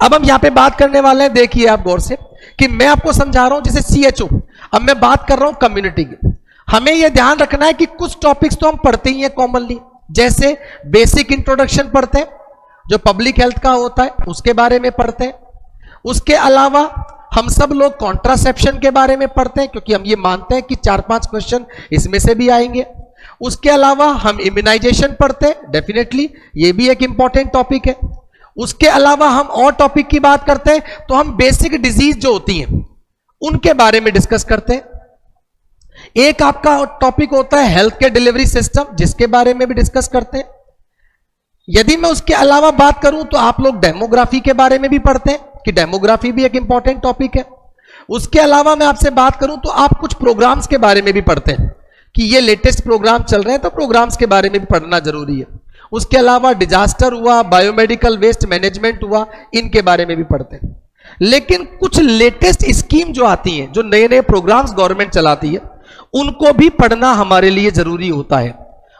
अब हम यहां पे बात करने वाले हैं, देखिए आप गौर से कि मैं आपको समझा रहा हूं जैसे CHO, अब मैं बात कर रहा हूं कम्युनिटी की। हमें यह ध्यान रखना है कि कुछ टॉपिक्स तो हम पढ़ते ही हैं कॉमनली, जैसे बेसिक इंट्रोडक्शन पढ़ते हैं जो पब्लिक हेल्थ का होता है, उसके बारे में पढ़ते हैं। उसके अलावा हम सब लोग कॉन्ट्रासेप्शन के बारे में पढ़ते हैं, क्योंकि हम ये मानते हैं कि 4-5 क्वेश्चन इसमें से भी आएंगे। उसके अलावा हम इम्यूनाइजेशन पढ़ते हैं, डेफिनेटली ये भी एक इंपॉर्टेंट टॉपिक है। उसके अलावा हम और टॉपिक की बात करते हैं तो हम बेसिक डिजीज जो होती हैं उनके बारे में डिस्कस करते हैं। एक आपका टॉपिक होता है हेल्थ केयर डिलीवरी सिस्टम, जिसके बारे में भी डिस्कस करते हैं। यदि मैं उसके अलावा बात करूं तो आप लोग डेमोग्राफी के बारे में भी पढ़ते हैं कि डेमोग्राफी भी एक इंपॉर्टेंट टॉपिक है। उसके अलावा मैं आपसे बात करूं तो आप कुछ प्रोग्राम्स के बारे में भी पढ़ते हैं कि ये लेटेस्ट प्रोग्राम चल रहे हैं, तो प्रोग्राम्स के बारे में भी पढ़ना जरूरी है। उसके अलावा डिजास्टर हुआ, बायोमेडिकल वेस्ट मैनेजमेंट हुआ, इनके बारे में भी पढ़ते हैं। लेकिन कुछ लेटेस्ट स्कीम जो आती हैं, जो नए नए प्रोग्राम्स गवर्नमेंट चलाती है, उनको भी पढ़ना हमारे लिए जरूरी होता है।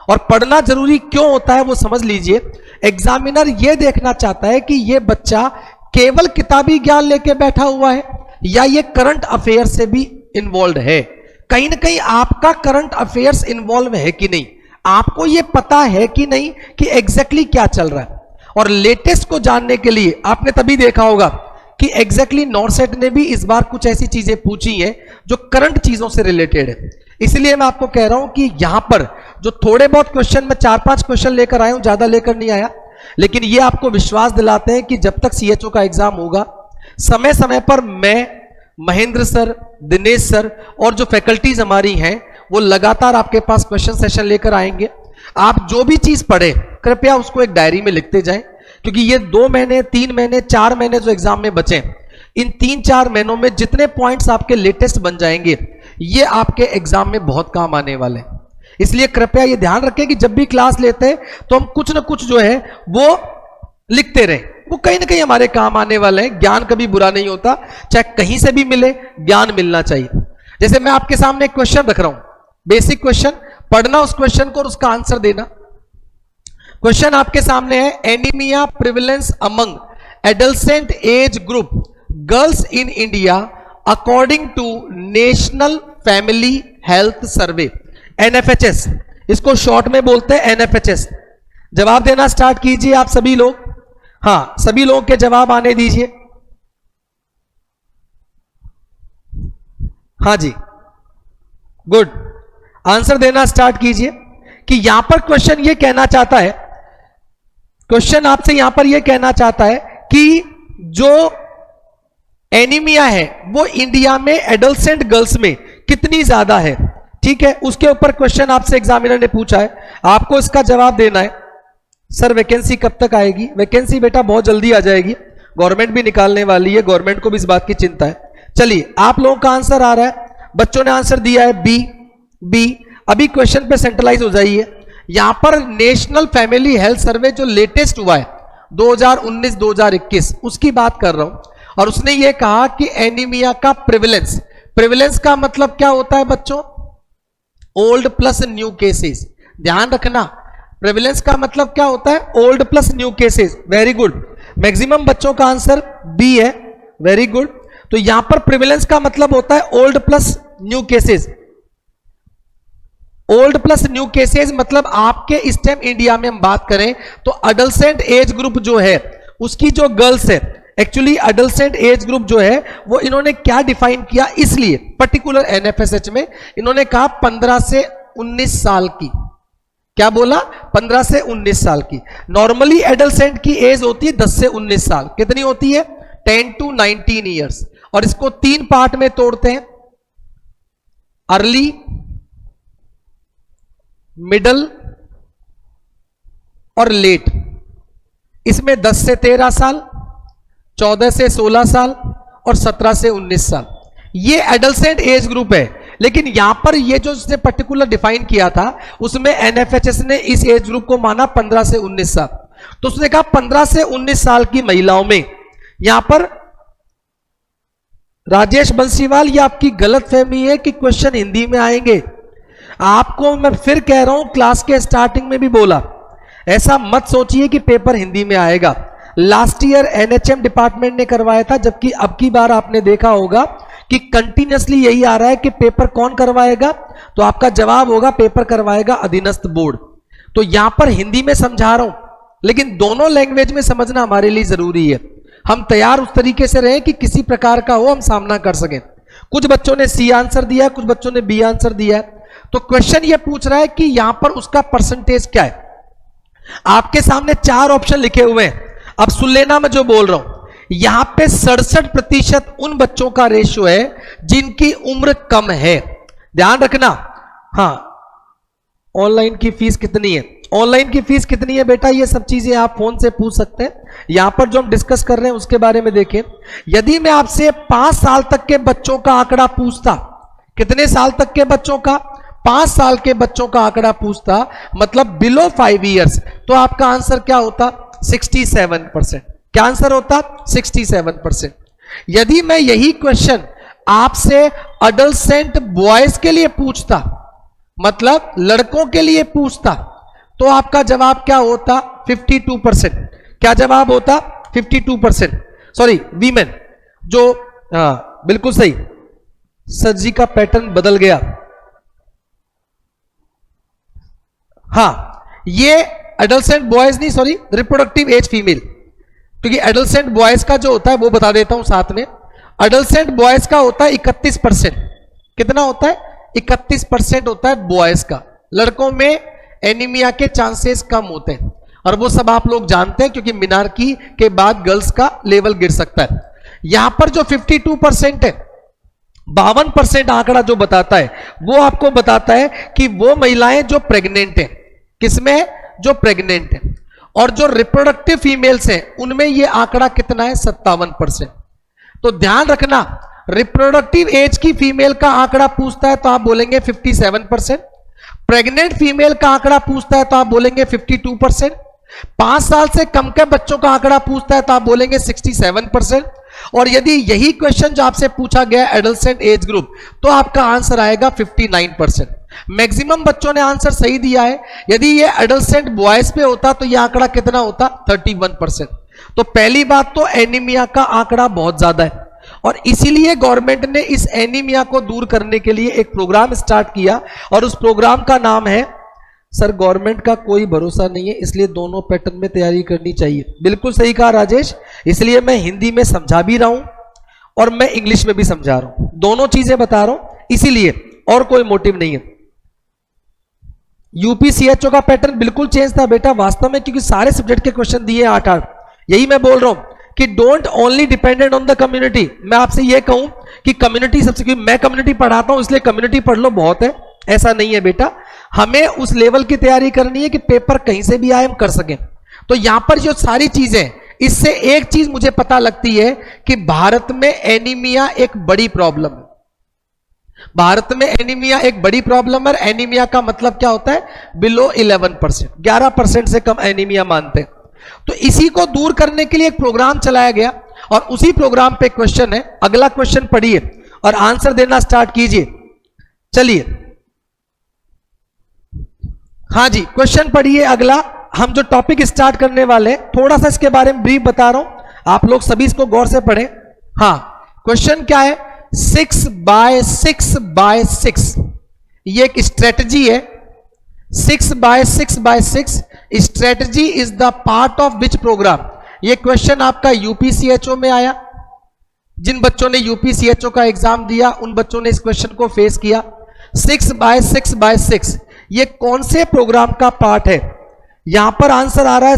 और पढ़ना जरूरी क्यों होता है वो समझ लीजिए। एग्जामिनर ये देखना चाहता है कि ये बच्चा केवल किताबी ज्ञान लेके बैठा हुआ है या ये करंट अफेयर से भी इन्वॉल्व है, कहीं ना कहीं आपका करंट अफेयर्स इन्वॉल्व है कि नहीं, आपको ये पता है कि नहीं कि एग्जैक्टली क्या चल रहा है। और लेटेस्ट को जानने के लिए आपने तभी देखा होगा कि एग्जैक्टली नॉर्सेट ने भी इस बार कुछ ऐसी चीजें पूछी हैं जो करंट चीजों से रिलेटेड है। इसलिए मैं आपको कह रहा हूं कि यहां पर जो थोड़े बहुत क्वेश्चन, मैं 4-5 क्वेश्चन लेकर आया हूं, ज्यादा लेकर नहीं आया, लेकिन ये आपको विश्वास दिलाते हैं कि जब तक CHO का एग्जाम होगा, समय समय पर मैं, महेंद्र सर, दिनेश सर और जो फैकल्टीज हमारी हैं वो लगातार आपके पास क्वेश्चन सेशन लेकर आएंगे। आप जो भी चीज पढ़े कृपया उसको एक डायरी में लिखते जाएं, क्योंकि ये 2 महीने, 3 महीने, 4 महीने जो एग्जाम में बचे, इन 3-4 महीनों में जितने पॉइंट्स आपके लेटेस्ट बन जाएंगे, ये आपके एग्जाम में बहुत काम आने वाले हैं। इसलिए कृपया ये ध्यान रखें कि जब भी क्लास लेते हैं तो हम कुछ ना कुछ जो है वो लिखते रहें, वो कहीं ना कहीं हमारे काम आने वाले हैं। ज्ञान कभी बुरा नहीं होता, चाहे कहीं से भी मिले, ज्ञान मिलना चाहिए। जैसे मैं आपके सामने एक क्वेश्चन रख रहा हूं, बेसिक क्वेश्चन, पढ़ना उस क्वेश्चन को और उसका आंसर देना। क्वेश्चन आपके सामने है, anaemia prevalence among adolescent age group girls in India according to national family health survey, NFHS, इसको शॉर्ट में बोलते हैं NFHS। जवाब देना स्टार्ट कीजिए आप सभी लोग। हाँ, सभी लोगों के जवाब आने दीजिए। हाँ जी, गुड, आंसर देना स्टार्ट कीजिए। कि यहां पर क्वेश्चन ये कहना चाहता है, क्वेश्चन आपसे यहां पर ये कहना चाहता है कि जो एनीमिया है वो इंडिया में एडolescent गर्ल्स में कितनी ज्यादा है, ठीक है, उसके ऊपर क्वेश्चन आपसे एग्जामिनर ने पूछा है, आपको इसका जवाब देना है। सर वैकेंसी कब तक आएगी? वैकेंसी बेटा बहुत जल्दी आ जाएगी, गवर्नमेंट भी निकालने वाली है, गवर्नमेंट को भी इस बात की चिंता है। चलिए, आप लोगों का आंसर आ रहा है, बच्चों ने आंसर दिया है बी। अभी क्वेश्चन पे सेंट्रलाइज हो जाइए। यहां पर नेशनल फैमिली हेल्थ सर्वे जो लेटेस्ट हुआ है 2019-2021 उसकी बात कर रहा हूं, और उसने ये कहा कि एनीमिया का प्रिविलेंस का मतलब क्या होता है बच्चों? Old plus new cases. ध्यान रखना, प्रिविलेंस का मतलब क्या होता है? Old plus new cases. Very good, maximum बच्चों का आंसर बी है, वेरी गुड। तो यहां पर प्रिविलेंस का मतलब होता है old plus new cases. Old plus new cases मतलब आपके इस टाइम इंडिया में हम बात करें तो एडolescent एज ग्रुप जो है उसकी जो गर्ल्स है, एक्चुअली एडolescent एज ग्रुप जो है वो इन्होंने क्या डिफाइन किया, इसलिए पर्टिकुलर NFSH में इन्होंने कहा 15 से 19 साल की। क्या बोला? 15 से 19 साल की। नॉर्मली एडolescent की एज होती है 10 से 19 साल। कितनी होती है? 10 to 19 ईयर्स। और इसको 3 पार्ट में तोड़ते हैं, अर्ली, मिडल और लेट। इसमें 10 से 13 साल, 14 से 16 साल और 17 से 19 साल, ये एडolescent एज ग्रुप है। लेकिन यहां पर ये जो उसने पर्टिकुलर डिफाइन किया था उसमें NFHS ने इस एज ग्रुप को माना 15 से 19 साल। तो उसने कहा 15 से 19 साल की महिलाओं में, यहां पर राजेश बंसीवाल ये आपकी गलत फहमी है कि क्वेश्चन हिंदी में आएंगे। आपको मैं फिर कह रहा हूं, क्लास के स्टार्टिंग में भी बोला, ऐसा मत सोचिए कि पेपर हिंदी में आएगा। लास्ट ईयर एनएचएम डिपार्टमेंट ने करवाया था, जबकि अब की बार आपने देखा होगा कि कंटिन्यूअसली यही आ रहा है कि पेपर कौन करवाएगा, तो आपका जवाब होगा पेपर करवाएगा अधीनस्थ बोर्ड। तो यहां पर हिंदी में समझा रहा हूं, लेकिन दोनों लैंग्वेज में समझना हमारे लिए जरूरी है। हम तैयार उस तरीके से रहे कि किसी प्रकार का हो हम सामना कर सकें। कुछ बच्चों ने सी आंसर दिया है, कुछ बच्चों ने बी आंसर दिया है। तो क्वेश्चन ये पूछ रहा है कि यहां पर उसका परसेंटेज क्या है। आपके सामने 4 ऑप्शन लिखे हुए हैं, अब सुन लेना मैं जो बोल रहा हूं। यहां पे 67% उन बच्चों का रेशियो है जिनकी उम्र कम है, ध्यान रखना। हाँ, ऑनलाइन की फीस कितनी है, ऑनलाइन की फीस कितनी है बेटा, ये सब चीजें आप फोन से पूछ सकते हैं। यहां पर जो हम डिस्कस कर रहे हैं उसके बारे में देखें। यदि मैं आपसे 5 साल तक के बच्चों का आंकड़ा पूछता, कितने साल तक के बच्चों का, 5 साल के बच्चों का आंकड़ा पूछता, मतलब बिलो 5 इयर्स, तो आपका आंसर क्या होता, 67%। क्या आंसर होता, 67%। यदि मैं यही क्वेश्चन आपसे अडल्सेंट बॉयज के लिए पूछता, मतलब लड़कों के लिए पूछता, तो आपका जवाब क्या होता, 52%। क्या जवाब होता, 52%। सॉरी, वीमेन, जो बिल्कुल सही, सर जी का पैटर्न बदल गया। हाँ, ये एडल्सेंट बॉयज नहीं, सॉरी, रिप्रोडक्टिव एज फीमेल, क्योंकि एडल्सेंट बॉयज का जो होता है वो बता देता हूं साथ में। एडल्सेंट बॉयज का होता है 31%। कितना होता है, 31% होता है बॉयज का। लड़कों में एनीमिया के चांसेस कम होते हैं, और वो सब आप लोग जानते हैं, क्योंकि मिनार्की के बाद गर्ल्स का लेवल गिर सकता है। यहां पर जो 52% है, 52% आंकड़ा जो बताता है, वो आपको बताता है कि वो महिलाएं जो प्रेग्नेंट हैं, किसमें, जो प्रेग्नेंट है, और जो रिप्रोडक्टिव फीमेल्स हैं उनमें ये आंकड़ा कितना है, 57%। तो ध्यान रखना, रिप्रोडक्टिव एज की फीमेल का आंकड़ा पूछता है तो आप बोलेंगे 57%, प्रेग्नेंट फीमेल का आंकड़ा पूछता है तो आप बोलेंगे 52%, 5 साल से कम के बच्चों का आंकड़ा पूछता है तो आप बोलेंगे 67%, और यदि यही क्वेश्चन जो आपसे पूछा गया एडल्सेंट एज ग्रुप, तो आपका आंसर आएगा 59%। मैक्सिमम बच्चों ने आंसर सही दिया है। यदि ये एडल्सेंट बॉयज पे होता तो ये आंकड़ा कितना होता, 31%। तो पहली बात तो एनीमिया का आंकड़ा बहुत ज्यादा है, और इसीलिए गवर्नमेंट ने इस एनीमिया को दूर करने के लिए एक प्रोग्राम स्टार्ट किया, और उस प्रोग्राम का नाम है, सर गवर्नमेंट का कोई भरोसा नहीं है, इसलिए दोनों पैटर्न में तैयारी करनी चाहिए। बिल्कुल सही कहा राजेश, इसलिए मैं हिंदी में समझा भी रहा हूं और मैं इंग्लिश में भी समझा रहा हूं, दोनों चीजें बता रहा हूं, इसीलिए, और कोई मोटिव नहीं है। यूपीसीएचओ का पैटर्न बिल्कुल चेंज था बेटा वास्तव में, क्योंकि सारे सब्जेक्ट के क्वेश्चन दिए 8-8। यही मैं बोल रहा हूं कि don't only dependent on the community. मैं आपसे यह कहूं कि कम्युनिटी सबसे, क्योंकि मैं कम्युनिटी पढ़ाता हूं इसलिए कम्युनिटी पढ़ लो बहुत है, ऐसा नहीं है बेटा। हमें उस लेवल की तैयारी करनी है कि पेपर कहीं से भी आए हम कर सकें। तो यहां पर जो सारी चीजें, इससे एक चीज मुझे पता लगती है कि भारत में एनीमिया एक बड़ी प्रॉब्लम है। भारत में एनीमिया एक बड़ी प्रॉब्लम है। एनीमिया का मतलब क्या होता है, बिलो 11%, 11% से कम एनीमिया मानते हैं। तो इसी को दूर करने के लिए एक प्रोग्राम चलाया गया, और उसी प्रोग्राम पे क्वेश्चन है। अगला क्वेश्चन पढ़िए और आंसर देना स्टार्ट कीजिए। चलिए, हाँ जी, क्वेश्चन पढ़िए अगला। हम जो टॉपिक स्टार्ट करने वाले, थोड़ा सा इसके बारे में ब्रीफ बता रहा हूं, आप लोग सभी इसको गौर से पढ़ें। हाँ, क्वेश्चन क्या है, 6x6x, ये एक स्ट्रेटजी है। 6x6x strategy is the part of which programme. ये क्वेश्चन आपका यूपीसीएचओ में आया। जिन बच्चों ने यूपीसीएचओ का एग्जाम दिया उन बच्चों ने इस क्वेश्चन को फेस किया। 6x6x ये कौन से प्रोग्राम का पार्ट है? यहां पर आंसर आ रहा है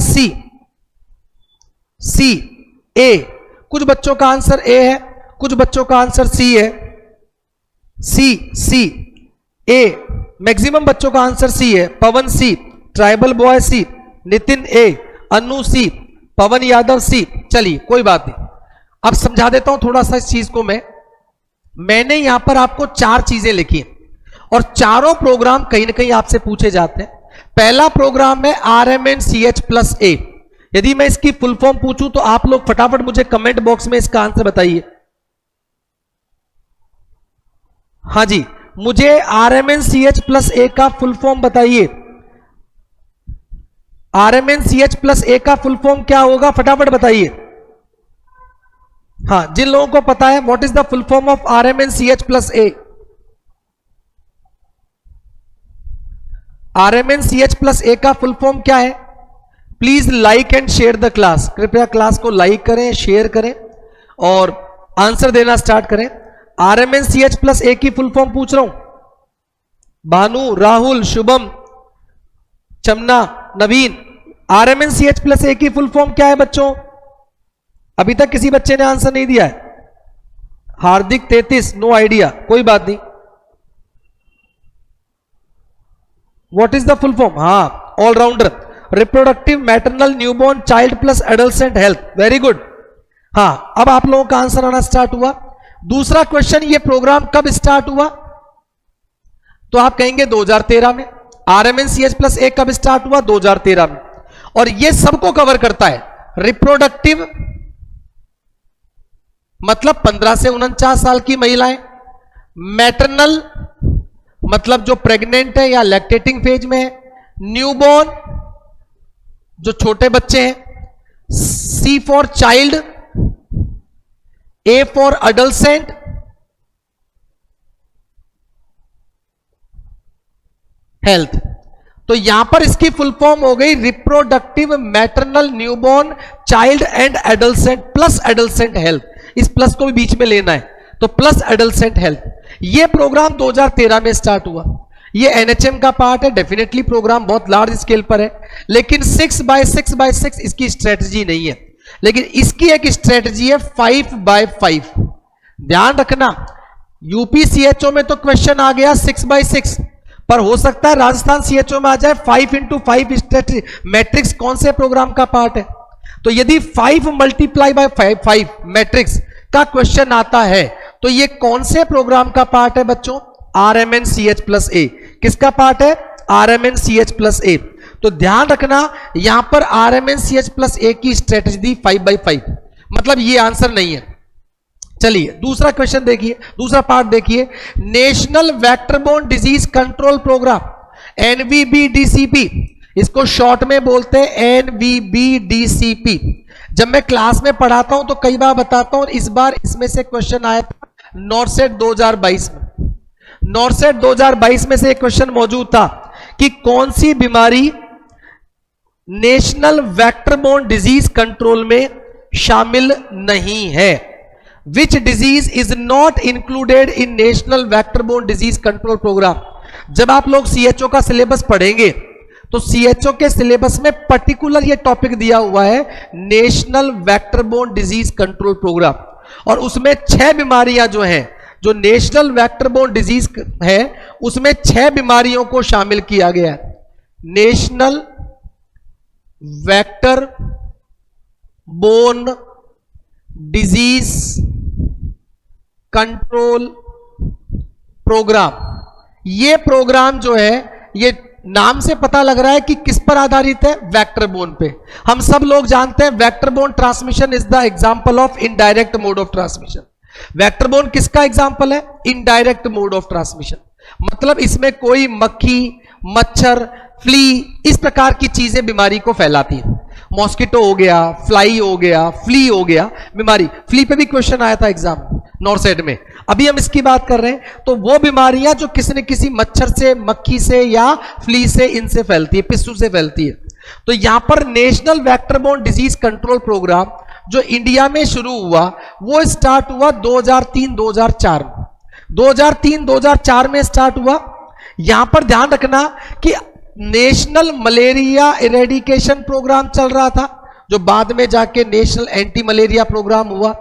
सी ए। कुछ बच्चों का आंसर ए है, कुछ बच्चों का आंसर सी है। सी ए, मैक्सिमम बच्चों का आंसर सी है। पवन सी, ट्राइबल बॉय सी, नितिन ए, अनु सी, पवन यादव सी। चलिए कोई बात नहीं, अब समझा देता हूं थोड़ा सा इस चीज को। मैंने यहां पर आपको 4 चीजें लिखी हैं और चारों प्रोग्राम कहीं ना कहीं आपसे पूछे जाते हैं। पहला प्रोग्राम है RMNCH+A। यदि मैं इसकी फुल फॉर्म पूछूं तो आप लोग फटाफट मुझे कमेंट बॉक्स में इसका आंसर बताइए। हाँ जी, मुझे RMNCH+A का फुल फॉर्म बताइए। RMNCH प्लस ए का फुल फॉर्म क्या होगा, फटाफट बताइए। हाँ, जिन लोगों को पता है what is the full form of RMNCH plus A. RMNCH plus A का फुल फॉर्म क्या है? Please like and share the class. कृपया क्लास को लाइक करें, शेयर करें और आंसर देना स्टार्ट करें। RMNCH प्लस ए की फुल फॉर्म पूछ रहा हूं। भानु, राहुल, शुभम, चमना, नवीन, RMNCH प्लस ए की फुल फॉर्म क्या है बच्चों? अभी तक किसी बच्चे ने आंसर नहीं दिया है। हार्दिक 33, नो आइडिया, कोई बात नहीं। What is the full form? हाँ, allrounder, reproductive maternal newborn child plus adolescent health. Very good. हाँ, अब आप लोगों का आंसर आना स्टार्ट हुआ। दूसरा क्वेश्चन, ये प्रोग्राम कब स्टार्ट हुआ? तो आप कहेंगे 2013 में। RMNCH प्लस ए कब स्टार्ट हुआ? 2013 में। और ये सबको कवर करता है। रिप्रोडक्टिव मतलब 15 से 49 साल की महिलाएं, मैटरनल मतलब जो प्रेग्नेंट है या लैक्टेटिंग फेज में है, न्यूबॉर्न जो छोटे बच्चे हैं, C for child, A for adolescent, health. तो यहां पर इसकी फुल फॉर्म हो गई reproductive maternal newborn child and adolescent plus adolescent health. इस प्लस को भी बीच में लेना है, तो प्लस एडल्सेंट हेल्थ। यह प्रोग्राम 2013 में स्टार्ट हुआ। यह NHM का पार्ट है। डेफिनेटली प्रोग्राम बहुत लार्ज स्केल पर है, लेकिन 6x6x6 इसकी स्ट्रेटजी नहीं है। लेकिन इसकी एक स्ट्रेटजी है 5x5। ध्यान रखना, यूपी CHO में तो क्वेश्चन आ गया 6x6, पर हो सकता है राजस्थान CHO में आ जाए 5x5 स्ट्रेटजी। मैट्रिक्स कौन से प्रोग्राम का पार्ट है? तो यदि 5 मल्टीप्लाई बाय 5 मैट्रिक्स का क्वेश्चन आता है तो ये कौन से प्रोग्राम का पार्ट है बच्चों? RMNCH प्लस ए। किसका पार्ट है? RMNCH प्लस ए। तो ध्यान रखना, यहां पर RMNCH प्लस ए की स्ट्रेटजी दी 5x5, मतलब ये आंसर नहीं है। चलिए दूसरा क्वेश्चन देखिए, दूसरा पार्ट देखिए। National vector borne disease control programme, NVBDCP, इसको शॉर्ट में बोलते हैं NVBDCP। जब मैं क्लास में पढ़ाता हूं तो कई बार बताता हूं, और इस बार इसमें से क्वेश्चन आया था नॉर्सेट 2022 में। नॉर्सेट 2022 में से एक क्वेश्चन मौजूद था कि कौन सी बीमारी नेशनल वेक्टरबोर्न डिजीज कंट्रोल में शामिल नहीं है। Which disease is not included in national vector borne disease control programme. जब आप लोग CHO का सिलेबस पढ़ेंगे तो CHO के सिलेबस में पर्टिकुलर ये टॉपिक दिया हुआ है, national vector borne disease control programme, और उसमें 6 बीमारियां जो हैं, जो नेशनल वेक्टरबोर्न डिजीज है उसमें 6 बीमारियों को शामिल किया गया है। National vector borne disease control programme. ये प्रोग्राम जो है, ये नाम से पता लग रहा है कि किस पर आधारित है? वेक्टरबोर्न पे। हम सब लोग जानते हैं vector borne transmission is the example of indirect mode of transmission. Vector borne किसका एग्जांपल है? Indirect mode of transmission. मतलब इसमें कोई मक्खी, मच्छर, फ्ली, इस प्रकार की चीजें बीमारी को फैलाती है। मॉस्किटो हो गया, फ्लाई हो गया, फ्ली हो गया बीमारी। फ्ली पे भी क्वेश्चन आया था एग्जाम नॉर्सेट में। अभी हम इसकी बात कर रहे हैं, तो वो बीमारियां जो किसी न किसी मच्छर से, मक्खी से या फ्ली से, इनसे फैलती है, पिस्सू से फैलती है। तो यहां पर national vector borne disease control programme जो इंडिया में शुरू हुआ वो स्टार्ट हुआ 2003-2004 में। 2003-2004 में स्टार्ट हुआ। यहां पर ध्यान रखना कि नेशनल मलेरिया इरेडिकेशन प्रोग्राम चल रहा था, जो बाद में जाके नेशनल एंटी मलेरिया प्रोग्राम हुआ।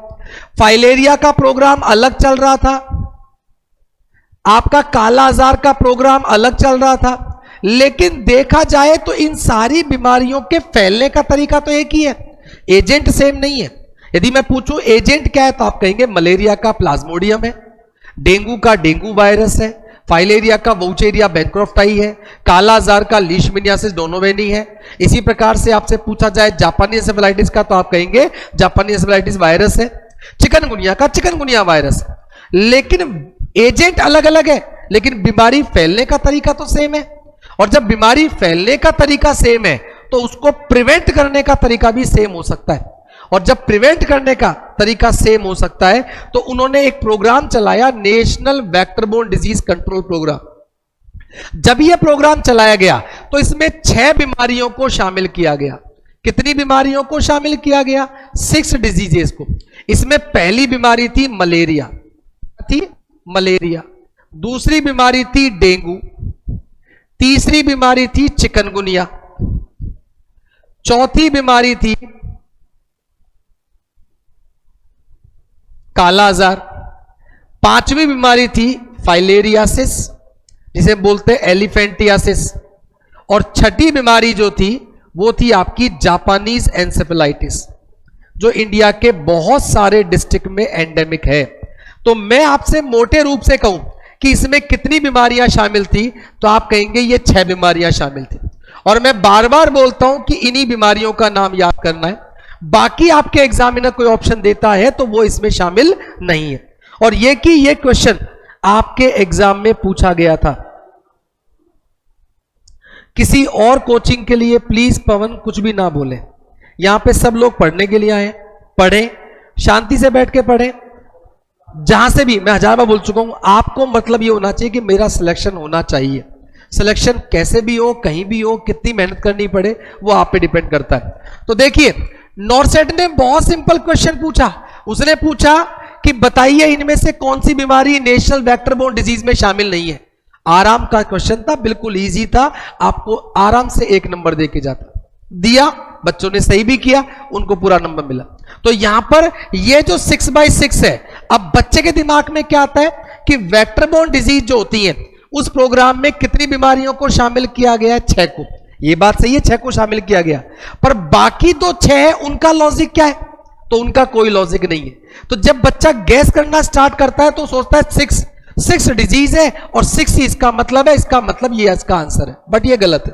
फाइलेरिया का प्रोग्राम अलग चल रहा था, आपका काला आजार का प्रोग्राम अलग चल रहा था। लेकिन देखा जाए तो इन सारी बीमारियों के फैलने का तरीका तो एक ही है, एजेंट सेम नहीं है। यदि मैं पूछूं एजेंट क्या है तो आप कहेंगे मलेरिया का प्लाज्मोडियम है, डेंगू का डेंगू वायरस है, फाइलेरिया का वोचेरिया बैंक्रॉफ्टाई है, काला आजार का लीशमनियासिस डोनोवेनी है। इसी प्रकार से आपसे पूछा जाए जापानी एन्सेफेलाइटिस का तो आप कहेंगे जापानी एन्सेफेलाइटिस वायरस है, चिकनगुनिया का चिकनगुनिया वायरस। लेकिन एजेंट अलग अलग है, लेकिन बीमारी फैलने का तरीका तो सेम है। और जब बीमारी फैलने का तरीका सेम है तो उसको प्रिवेंट करने का तरीका भी सेम हो सकता है। और जब प्रिवेंट करने का तरीका सेम हो सकता है तो उन्होंने एक प्रोग्राम चलाया, national vector borne disease control programme. जब यह प्रोग्राम चलाया गया तो इसमें 6 बीमारियों को शामिल किया गया। कितनी बीमारियों को शामिल किया गया? 6 डिजीजेस को। इसमें पहली बीमारी थी मलेरिया, दूसरी बीमारी थी डेंगू, तीसरी बीमारी थी चिकनगुनिया, चौथी बीमारी थी काला आजार, पांचवी बीमारी थी फाइलेरियासिस जिसे बोलते हैं एलिफेंटियासिस, और छठी बीमारी जो थी वो थी आपकी जापानीज एन्सेफेलाइटिस, जो इंडिया के बहुत सारे डिस्ट्रिक्ट में एंडेमिक है। तो मैं आपसे मोटे रूप से कहूं कि इसमें कितनी बीमारियां शामिल थी, तो आप कहेंगे ये 6 बीमारियां शामिल थी। और मैं बार बार बोलता हूं कि इन्हीं बीमारियों का नाम याद करना है, बाकी आपके एग्जामिनर कोई ऑप्शन देता है तो वो इसमें शामिल नहीं है। और ये कि ये क्वेश्चन आपके एग्जाम में पूछा गया था। किसी और कोचिंग के लिए प्लीज पवन कुछ भी ना बोले, यहां पे सब लोग पढ़ने के लिए आए, पढ़ें, शांति से बैठ के पढ़ें। जहां से भी, मैं 1000 बार बोल चुका हूं, आपको मतलब ये होना चाहिए कि मेरा सिलेक्शन होना चाहिए। सिलेक्शन कैसे भी हो, कहीं भी हो, कितनी मेहनत करनी पड़े, वो आप पे डिपेंड करता है। तो देखिए, नॉर्सेट ने बहुत सिंपल क्वेश्चन पूछा। उसने पूछा कि बताइए इनमें से कौन सी बीमारी नेशनल वेक्टर-बोर्न डिजीज में शामिल नहीं है। आराम का क्वेश्चन था, बिल्कुल इजी था, आपको आराम से 1 नंबर देके जाता। दिया, बच्चों ने सही भी किया, उनको पूरा नंबर मिला। तो यहां पर ये जो 6/6 है, अब बच्चे के दिमाग में क्या आता है कि वेक्टर-बोर्न डिजीज जो होती है उस प्रोग्राम में कितनी बीमारियों को शामिल किया गया है? 6 को। ये बात सही है, 6 को शामिल किया गया, पर बाकी तो 6 है, उनका लॉजिक क्या है? तो उनका कोई लॉजिक नहीं है। तो जब बच्चा गैस करना स्टार्ट करता है तो सोचता है 6 डिजीज है और 6 ही इसका मतलब है, इसका मतलब ये इसका आंसर है, बट ये गलत है।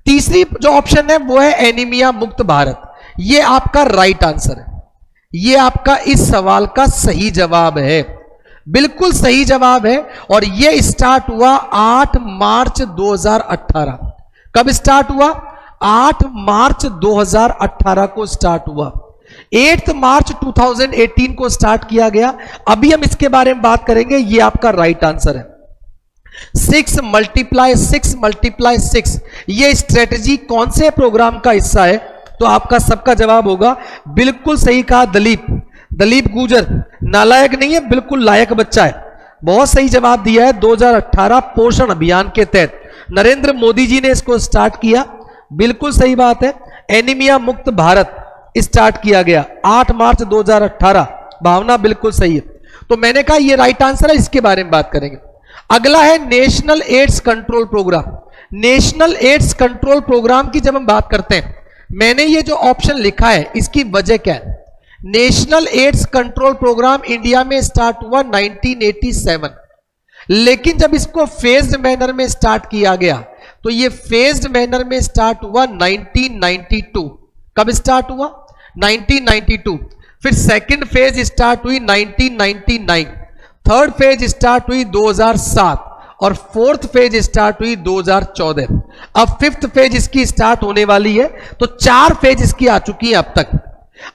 तीसरी जो ऑप्शन है वो है एनीमिया मुक्त भारत। ये आपका राइट आंसर है, ये आपका इस सवाल का सही जवाब है, बिल्कुल सही जवाब है। और ये स्टार्ट हुआ 8 मार्च 2018। कब स्टार्ट हुआ? 8 मार्च 2018 को स्टार्ट हुआ। 8 मार्च 2018 को स्टार्ट किया गया। अभी हम इसके बारे में बात करेंगे, ये आपका राइट आंसर है। 6 × 6 ये स्ट्रेटजी कौन से प्रोग्राम का हिस्सा है? तो आपका सबका जवाब होगा, बिल्कुल सही कहा दलीप गुजर। नालायक नहीं है, बिल्कुल लायक बच्चा है, बहुत सही जवाब दिया है। 2018 पोषण अभियान के तहत नरेंद्र मोदी जी ने इसको स्टार्ट किया, बिल्कुल सही बात है। एनीमिया मुक्त भारत स्टार्ट किया गया 8 मार्च 2018, भावना बिल्कुल सही है। तो मैंने कहा ये राइट आंसर है, इसके बारे में बात करेंगे। अगला है national AIDS control programme. National AIDS control programme की जब हम बात करते हैं, मैंने ये जो ऑप्शन लिखा है इसकी वजह क्या है? National AIDS control programme India में स्टार्ट हुआ 1987, लेकिन जब इसको फेज्ड मैनर में स्टार्ट किया गया तो ये फेज्ड मैनर में स्टार्ट हुआ 1992। कब स्टार्ट हुआ? 1992। फिर सेकंड फेज स्टार्ट हुई 1999, थर्ड फेज स्टार्ट हुई 2007 और फोर्थ फेज स्टार्ट हुई 2014। अब फिफ्थ फेज इसकी स्टार्ट होने वाली है, तो 4 फेज इसकी आ चुकी है अब तक।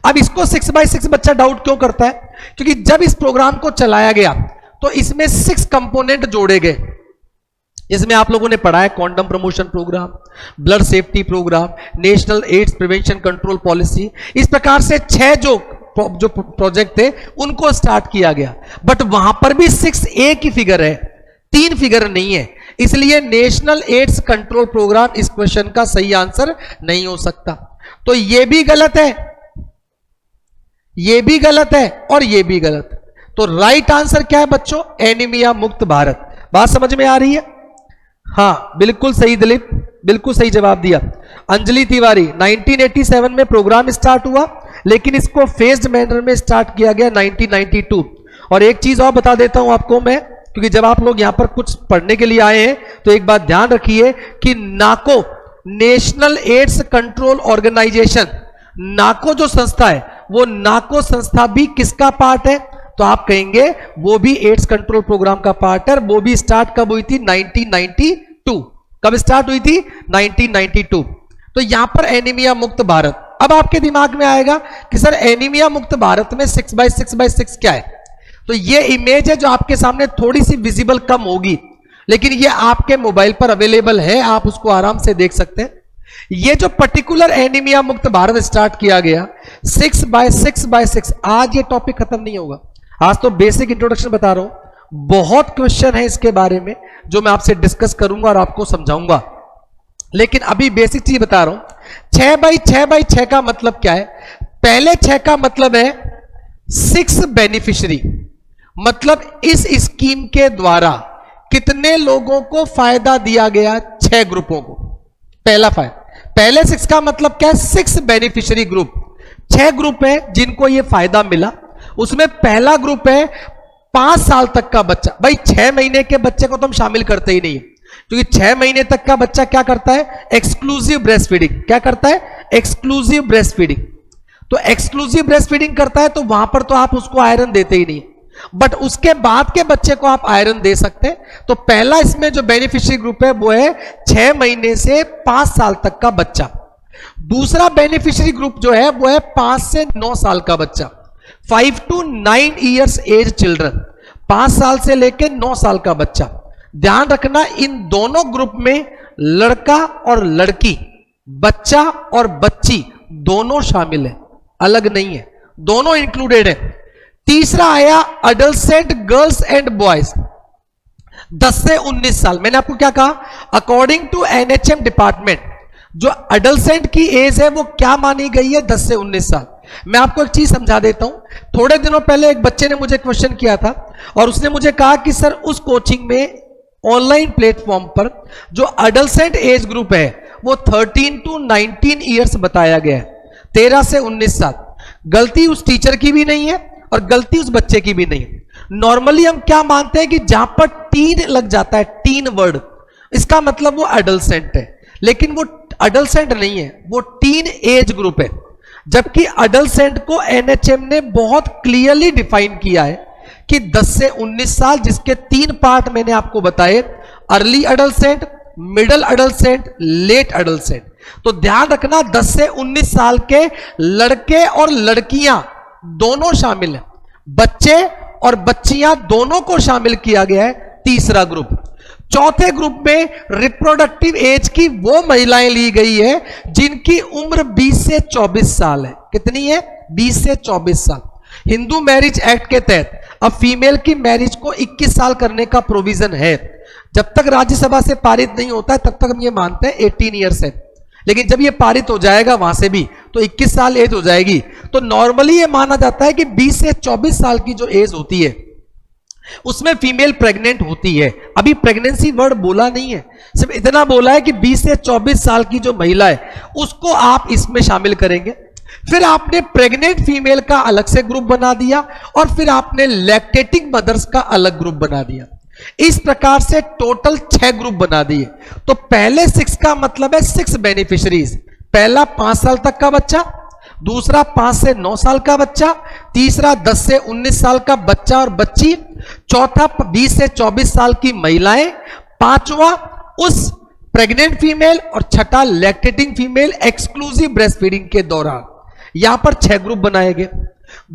अब इसको 6/6 बच्चा डाउट क्यों करता है? क्योंकि जब इस प्रोग्राम को चलाया गया तो इसमें 6 कंपोनेंट जोड़े गए। इसमें आप लोगों ने पढ़ा है condom promotion programme, blood safety programme, national AIDS prevention control policy. इस प्रकार से 6 जो प्रोजेक्ट थे उनको स्टार्ट किया गया, बट वहां पर भी 6 एक ही फिगर है, 3 फिगर नहीं है। इसलिए नेशनल एड्स कंट्रोल प्रोग्राम इस क्वेश्चन का सही आंसर नहीं हो सकता। तो यह भी गलत है, यह भी गलत है और यह भी गलत है। तो राइट आंसर क्या है बच्चों? एनीमिया मुक्त भारत। बात समझ में आ रही है? हाँ, बिल्कुल सही दिलीप, बिल्कुल सही जवाब दिया। अंजलि तिवारी, 1987 में प्रोग्राम स्टार्ट हुआ, लेकिन इसको फेज्ड मैनर में स्टार्ट किया गया 1992। और एक चीज और बता देता हूं आपको मैं, क्योंकि जब आप लोग यहां पर कुछ पढ़ने के लिए आए हैं तो एक बात ध्यान रखिए कि नाको, नेशनल एड्स कंट्रोल ऑर्गेनाइजेशन, नाको जो संस्था है, वो नाको संस्था भी किसका पार्ट है? तो आप कहेंगे वो भी एड्स कंट्रोल प्रोग्राम का पार्ट है। वो भी स्टार्ट कब हुई थी? 1992। कब स्टार्ट हुई थी? 1992। तो यहां पर एनीमिया मुक्त भारत। अब आपके दिमाग में आएगा कि सर एनीमिया मुक्त भारत में 6/6/6 क्या है? तो ये इमेज है जो आपके सामने थोड़ी सी विजिबल कम होगी, लेकिन ये आपके मोबाइल पर अवेलेबल है, आप उसको आराम से देख सकते हैं। ये जो पर्टिकुलर एनीमिया मुक्त भारत स्टार्ट किया गया 6/6/6, आज ये टॉपिक खत्म नहीं होगा। आज तो बेसिक इंट्रोडक्शन बता रहा हूं, बहुत क्वेश्चन है इसके बारे में जो मैं आपसे डिस्कस करूंगा और आपको समझाऊंगा, लेकिन अभी बेसिक चीज बता रहा हूं। 6/6/6 का मतलब क्या है? पहले 6 का मतलब है 6 बेनिफिशियरी, मतलब इस स्कीम के द्वारा कितने लोगों को फायदा दिया गया? 6 ग्रुपों को। पहला फायदा, पहले 6 का मतलब क्या है? 6 बेनिफिशियरी ग्रुप, 6 ग्रुप है जिनको यह फायदा मिला। उसमें पहला ग्रुप है 5 साल तक का बच्चा। भाई 6 महीने के बच्चे को तो हम शामिल करते ही नहीं, क्योंकि 6 महीने तक का बच्चा क्या करता है? Exclusive breast feeding. क्या करता है? Exclusive breast feeding. तो एक्सक्लूसिव ब्रेस्ट फीडिंग करता है तो वहां पर तो आप उसको आयरन देते ही नहीं, बट उसके बाद के बच्चे को आप आयरन दे सकते हैं। तो पहला इसमें जो बेनिफिशियरी ग्रुप है वो है 6 महीने से 5 साल तक का बच्चा। दूसरा बेनिफिशियरी ग्रुप जो है वो है 5 से 9 साल का बच्चा, 5 to 9 years एज चिल्ड्रन, 5 साल से लेकर 9 साल का बच्चा। ध्यान रखना इन दोनों ग्रुप में लड़का और लड़की, बच्चा और बच्ची दोनों शामिल है, अलग नहीं है, दोनों इंक्लूडेड है। तीसरा आया अडल्ट गर्ल्स एंड बॉयज, 10 से 19 साल। मैंने आपको क्या कहा? अकॉर्डिंग टू एनएचएम डिपार्टमेंट जो अडल्ट की एज है वो क्या मानी गई है? 10 से 19 साल। मैं आपको एक चीज समझा देता हूं। थोड़े दिनों पहले एक बच्चे ने मुझे क्वेश्चन किया था और उसने मुझे कहा कि सर उस कोचिंग में ऑनलाइन प्लेटफॉर्म पर जो अडल्ट एज ग्रुप है वो 13 to 19 ईयर्स बताया गया है, 13 से 19 साल। गलती उस टीचर की भी नहीं है और गलती उस बच्चे की भी नहीं है। नॉर्मली हम क्या मानते हैं कि जहां पर टीन लग जाता है, टीन वर्ड, इसका मतलब वो अडल्ट है, लेकिन वो अडल्ट नहीं है, वो टीन एज ग्रुप है। जबकि अडल्ट को एनएचएम ने बहुत क्लियरली डिफाइन किया है कि 10 से 19 साल, जिसके 3 पार्ट मैंने आपको बताए, early adult, middle adult, late adult. तो ध्यान रखना 10 से 19 साल के लड़के और लड़कियां दोनों शामिल हैं, बच्चे और बच्चियां दोनों को शामिल किया गया है। तीसरा ग्रुप, चौथे ग्रुप में रिप्रोडक्टिव एज की वो महिलाएं ली गई है जिनकी उम्र 20 से 24 साल है। कितनी है? 20 से 24 साल। हिंदू मैरिज एक्ट के तहत अब फीमेल की मैरिज को 21 साल करने का प्रोविजन है। जब तक राज्यसभा से पारित नहीं होता है तब तक हम ये मानते हैं 18 ईयर्स है, लेकिन जब ये पारित हो जाएगा वहां से भी तो 21 साल एज हो जाएगी। तो नॉर्मली ये माना जाता है कि 20 से 24 साल की जो एज होती है उसमें फीमेल प्रेग्नेंट होती है। अभी प्रेगनेंसी वर्ड बोला नहीं है, सिर्फ इतना बोला है कि 20 से 24 साल की जो महिला है उसको आप इसमें शामिल करेंगे। फिर आपने प्रेग्नेंट फीमेल का अलग से ग्रुप बना दिया और फिर आपने लैक्टेटिंग मदर्स का अलग ग्रुप बना दिया। इस प्रकार से टोटल 6 ग्रुप बना दिए। तो पहले 6 का मतलब है 6 बेनिफिशरीज। पहला 5 साल तक का बच्चा, दूसरा 5 से 9 साल का बच्चा, तीसरा 10 से 19 साल का बच्चा और बच्ची, चौथा 20 से 24 साल की महिलाएं, पांचवा उस प्रेग्नेंट फीमेल और छठा lactating female exclusive breast feeding के दौरान। यहां पर 6 ग्रुप बनाए गए।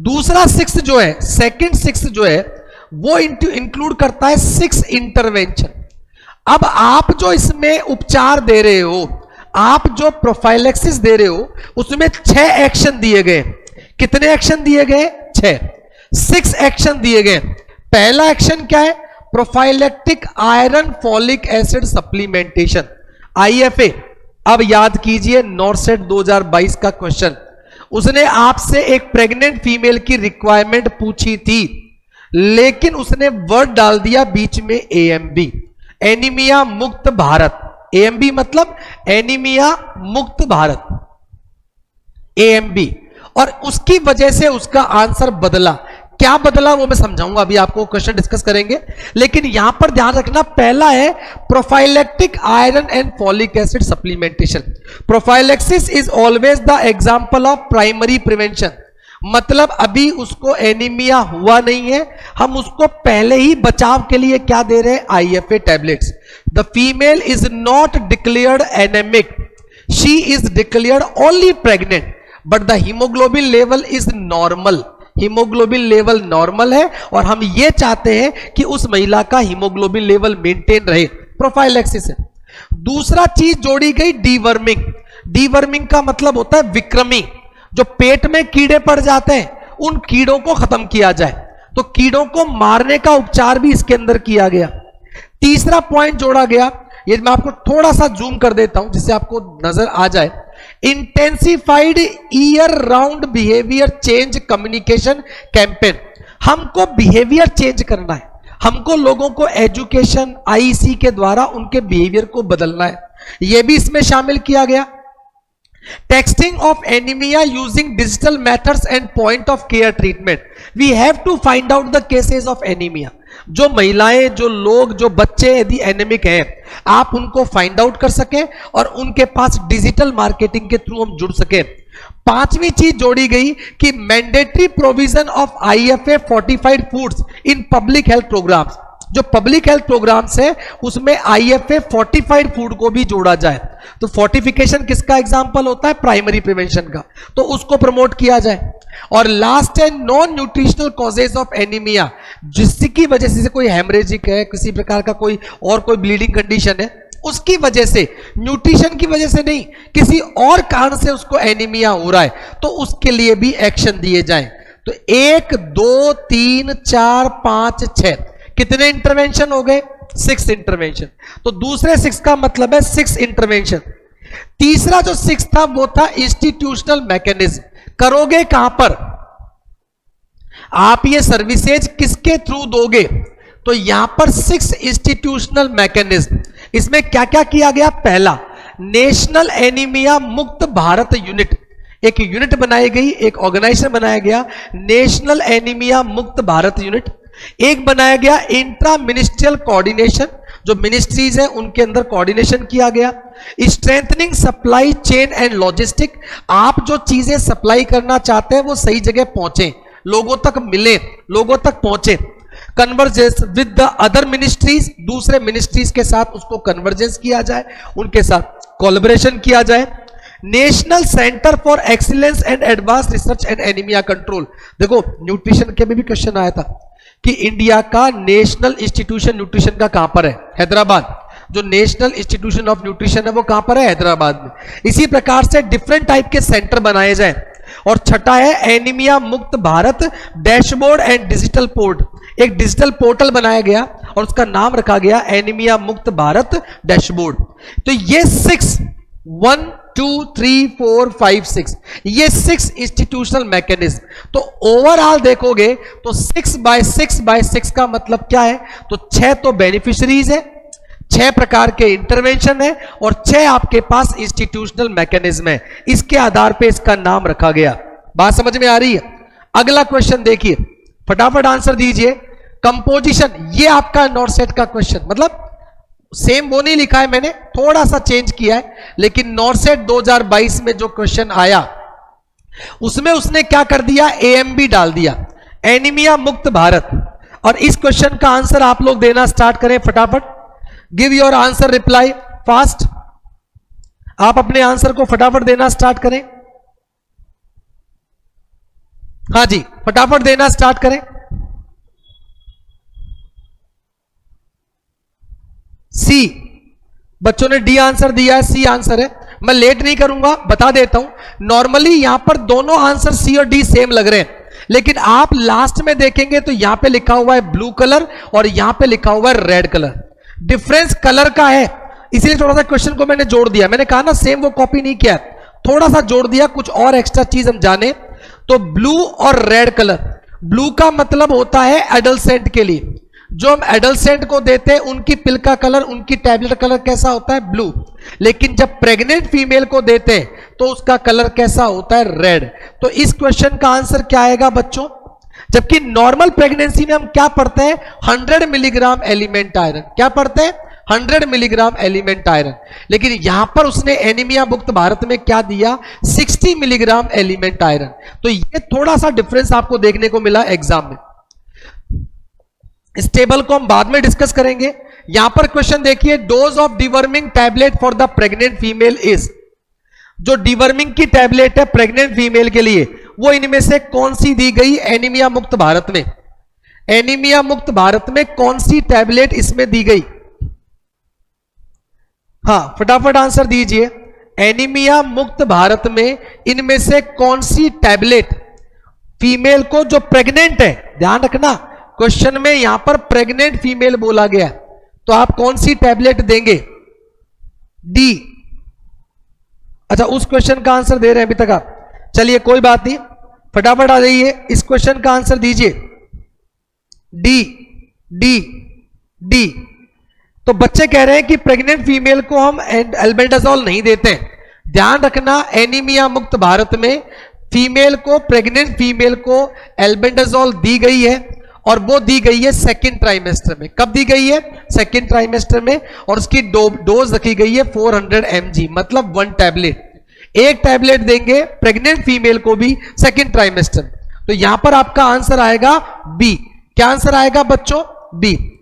दूसरा 6 जो है, सेकंड 6 जो है वो इंक्लूड करता है 6 इंटरवेंशन। अब आप जो इसमें उपचार दे रहे हो, आप जो प्रोफाइलेक्सिस दे रहे हो, उसमें 6 एक्शन दिए गए। कितने एक्शन दिए गए? 6 एक्शन दिए गए। पहला एक्शन क्या है? Prophylactic iron folic acid supplementation, IFA. अब याद कीजिए नॉर्सेट 2022 का क्वेश्चन, उसने आपसे एक प्रेग्नेंट फीमेल की रिक्वायरमेंट पूछी थी, लेकिन उसने वर्ड डाल दिया बीच में एएमबी, एनीमिया मुक्त भारत। एएमबी मतलब एनीमिया मुक्त भारत, एएमबी, और उसकी वजह से उसका आंसर बदला। क्या बदला वो मैं समझाऊंगा, अभी आपको क्वेश्चन डिस्कस करेंगे। लेकिन यहां पर ध्यान रखना, पहला है prophylactic iron and folic acid supplementation. Prophylaxis is always the example of primary prevention. मतलब अभी उसको एनीमिया हुआ नहीं है, हम उसको पहले ही बचाव के लिए क्या दे रहे हैं? IFA tablets. The female is not declared anaemic she is declared only pregnant but the haemoglobin level is normal, haemoglobin level normal है और हम ये चाहते हैं कि उस महिला का हीमोग्लोबिन लेवल मेंटेन रहे, प्रोफाइलैक्सिस है। दूसरा चीज जोड़ी गई डीवर्मिंग। डीवर्मिंग का मतलब होता है विक्रमी, जो पेट में कीड़े पड़ जाते हैं उन कीड़ों को खत्म किया जाए, तो कीड़ों को मारने का उपचार भी इसके अंदर किया गया। तीसरा पॉइंट जोड़ा गया, ये मैं आपको थोड़ा सा जूम कर देता हूं जिससे आपको नजर आ जाए। Intensified year round behaviour change communication campaign. हमको बिहेवियर चेंज करना है, हमको लोगों को एजुकेशन आईसी के द्वारा उनके बिहेवियर को बदलना है, यह भी इसमें शामिल किया गया। Testing of anaemia using digital methods and point of care treatment. We have to find out the cases of anaemia. जो महिलाएं, जो लोग, जो बच्चे यदि एनेमिक हैं, आप उनको फाइंड आउट कर सके और उनके पास डिजिटल मार्केटिंग के थ्रू हम जुड़ सके। पांचवी चीज जोड़ी गई कि mandatory provision of IFA fortified foods in public health programmes. जो पब्लिक हेल्थ प्रोग्राम्स है उसमें आईएफए फोर्टिफाइड फूड को भी जोड़ा जाए। तो फोर्टिफिकेशन किसका एग्जांपल होता है? प्राइमरी प्रिवेंशन का, तो उसको प्रमोट किया जाए। और लास्ट है non nutritional causes of anaemia, जिसकी वजह से कोई हेमरेजिक है, किसी प्रकार का कोई और कोई ब्लीडिंग कंडीशन है, उसकी वजह से, न्यूट्रिशन की वजह से नहीं, किसी और कारण से उसको एनीमिया हो रहा है, तो उसके लिए भी एक्शन दिए जाएं। तो 1 2 3 4 5 6 कितने इंटरवेंशन हो गए? 6 इंटरवेंशन। तो दूसरे 6 का मतलब है 6 इंटरवेंशन। तीसरा जो 6 था वो था इंस्टीट्यूशनल मैकेनिज्म। करोगे कहां पर आप ये सर्विसेज, किसके थ्रू दोगे? तो यहां पर 6 इंस्टीट्यूशनल मैकेनिज्म। इसमें क्या क्या किया गया? पहला, नेशनल एनीमिया मुक्त भारत यूनिट, एक यूनिट बनाई गई, एक ऑर्गेनाइजेशन बनाया गया, नेशनल एनीमिया मुक्त भारत यूनिट। एक बनाया गया इंट्रा मिनिस्ट्रियल कोऑर्डिनेशन, जो मिनिस्ट्रीज हैं उनके अंदर कोऑर्डिनेशन किया गया। Strengthening supply chain and logistic, आप जो चीजें सप्लाई करना चाहते हैं वो सही जगह पहुंचे, लोगों तक मिले, लोगों तक पहुंचे। Convergence with the other ministries, दूसरे मिनिस्ट्रीज के साथ उसको कन्वर्जेंस किया जाए, उनके साथ कोलैबोरेशन किया जाए। National centre for excellence and advance research and anaemia control. देखो न्यूट्रिशन के भी क्वेश्चन आया था कि इंडिया का नेशनल इंस्टीट्यूशन न्यूट्रिशन का कहां पर है? हैदराबाद। जो नेशनल इंस्टीट्यूशन ऑफ न्यूट्रिशन है वो कहां पर है? हैदराबाद में। इसी प्रकार से डिफरेंट टाइप के सेंटर बनाए जाएं। और छठा है एनीमिया मुक्त Bharat dashboard and digital port, एक डिजिटल पोर्टल बनाया गया और उसका नाम रखा गया एनीमिया मुक्त भारत डैशबोर्ड। तो ये 6 1 2 3 4 5 6 ये 6 इंस्टीट्यूशनल मैकेनिज्म। तो ओवरऑल देखोगे तो 6 बाय 6 बाय 6 का मतलब क्या है? तो 6 तो बेनिफिशियरीज है, 6 प्रकार के इंटरवेंशन है और 6 आपके पास इंस्टीट्यूशनल मैकेनिज्म है। इसके आधार पे इसका नाम रखा गया। बात समझ में आ रही है? अगला क्वेश्चन देखिए, फटाफट आंसर दीजिए। कंपोजिशन, ये आपका नॉर्सेट का क्वेश्चन, मतलब सेम वो नहीं लिखा है मैंने, थोड़ा सा चेंज किया है, लेकिन नॉर्सेट 2022 में जो क्वेश्चन आया उसमें उसने क्या कर दिया? एएमबी डाल दिया, एनीमिया मुक्त भारत। और इस क्वेश्चन का आंसर आप लोग देना स्टार्ट करें फटाफट। Give your answer reply fast. आप अपने आंसर को फटाफट देना स्टार्ट करें। हाँ जी, फटाफट देना स्टार्ट करें। सी, बच्चों ने डी आंसर दिया है, सी आंसर है। मैं लेट नहीं करूंगा, बता देता हूं। नॉर्मली यहां पर दोनों आंसर सी और डी सेम लग रहे हैं, लेकिन आप लास्ट में देखेंगे तो यहां पे लिखा हुआ है ब्लू कलर और यहां पे लिखा हुआ है रेड कलर। डिफरेंस कलर का है, इसीलिए थोड़ा सा क्वेश्चन को मैंने जोड़ दिया। मैंने कहा ना सेम वो कॉपी नहीं किया, थोड़ा सा जोड़ दिया, कुछ और एक्स्ट्रा चीज हम जाने। तो ब्लू और रेड कलर, ब्लू का मतलब होता है एडल्सेंट के लिए, जो हम एडल्सेंट को देते हैं उनकी पिल का कलर, उनकी टैबलेट कलर कैसा होता है? ब्लू। लेकिन जब प्रेग्नेंट फीमेल को देते हैं तो उसका कलर कैसा होता है? रेड। तो इस क्वेश्चन का आंसर क्या आएगा बच्चों? जबकि नॉर्मल प्रेगनेंसी में हम क्या पढ़ते हैं? 100 मिलीग्राम एलिमेंट आयरन। क्या पढ़ते हैं? 100 मिलीग्राम एलिमेंट आयरन। लेकिन यहां पर उसने एनीमिया मुक्त भारत में क्या दिया? 60 मिलीग्राम एलिमेंट आयरन। तो ये थोड़ा सा डिफरेंस आपको देखने को मिला एग्जाम में। इस टेबल को हम बाद में डिस्कस करेंगे। यहां पर क्वेश्चन देखिए, dose of deworming tablet for the pregnant female is. जो डिवर्मिंग की टैबलेट है प्रेग्नेंट फीमेल के लिए, वो इनमें से कौन सी दी गई एनीमिया मुक्त भारत में? एनीमिया मुक्त भारत में कौन सी टैबलेट इसमें दी गई? हां, फटाफट आंसर दीजिए। एनीमिया मुक्त भारत में इनमें से कौन सी टैबलेट फीमेल को, जो प्रेग्नेंट है, ध्यान रखना क्वेश्चन में यहां पर प्रेग्नेंट फीमेल बोला गया, तो आप कौन सी टैबलेट देंगे? डी। अच्छा, उस क्वेश्चन का आंसर दे रहे हैं अभी तक आप। चलिए कोई बात नहीं, फटाफट आ जाइए, इस क्वेश्चन का आंसर दीजिए। D D D. तो बच्चे कह रहे हैं कि प्रेग्नेंट फीमेल को हम एल्बेंडाजोल नहीं देते हैं। ध्यान रखना, एनीमिया मुक्त भारत में फीमेल को, प्रेग्नेंट फीमेल को एल्बेंडाजोल दी गई है, और वो दी गई है सेकेंड ट्राइमेस्टर में। कब दी गई है? सेकेंड ट्राइमेस्टर में, और उसकी डोज रखी गई है 400 mg, मतलब 1 टैबलेट। एक टैबलेट देंगे प्रेग्नेंट फीमेल को भी सेकेंड ट्राइमेस्टर। तो यहां पर आपका आंसर आएगा बी। क्या आंसर आएगा बच्चों? बी।